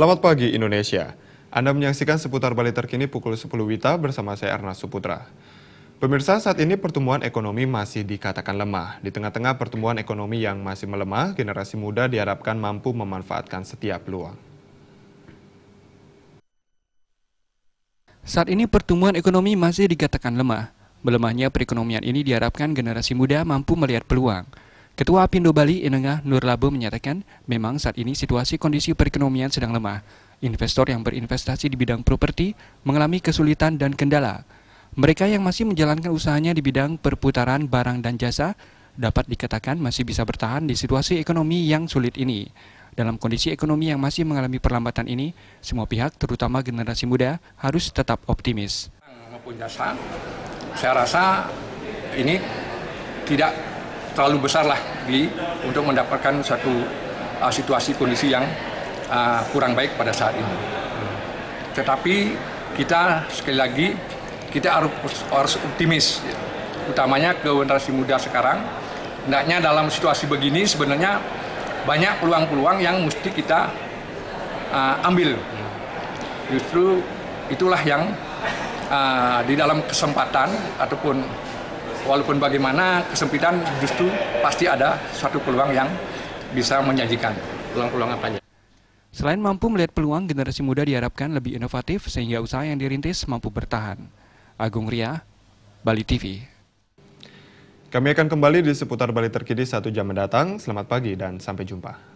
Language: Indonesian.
Selamat pagi Indonesia. Anda menyaksikan seputar Bali terkini pukul 10 WITA bersama saya Ernest Suputra. Pemirsa, saat ini pertumbuhan ekonomi masih dikatakan lemah. Di tengah-tengah pertumbuhan ekonomi yang masih melemah, generasi muda diharapkan mampu memanfaatkan setiap peluang. Saat ini pertumbuhan ekonomi masih dikatakan lemah. Melemahnya perekonomian ini diharapkan generasi muda mampu melihat peluang. Ketua Apindo Bali Enengah Nur Labo menyatakan memang saat ini situasi kondisi perekonomian sedang lemah. Investor yang berinvestasi di bidang properti mengalami kesulitan dan kendala. Mereka yang masih menjalankan usahanya di bidang perputaran barang dan jasa dapat dikatakan masih bisa bertahan di situasi ekonomi yang sulit ini. Dalam kondisi ekonomi yang masih mengalami perlambatan ini, semua pihak terutama generasi muda harus tetap optimis. Maupun jasa, saya rasa ini tidak terlalu besar lah untuk mendapatkan suatu situasi kondisi yang kurang baik pada saat ini. Tetapi kita sekali lagi kita harus optimis, utamanya ke generasi muda sekarang. Hendaknya dalam situasi begini sebenarnya banyak peluang-peluang yang mesti kita ambil. Justru itulah yang di dalam kesempatan ataupun walaupun bagaimana kesempitan justru pasti ada suatu peluang yang bisa menjanjikan. Peluang-peluang apanya? Selain mampu melihat peluang, generasi muda diharapkan lebih inovatif sehingga usaha yang dirintis mampu bertahan. Agung Ria, Bali TV. Kami akan kembali di seputar Bali terkini 1 jam mendatang. Selamat pagi dan sampai jumpa.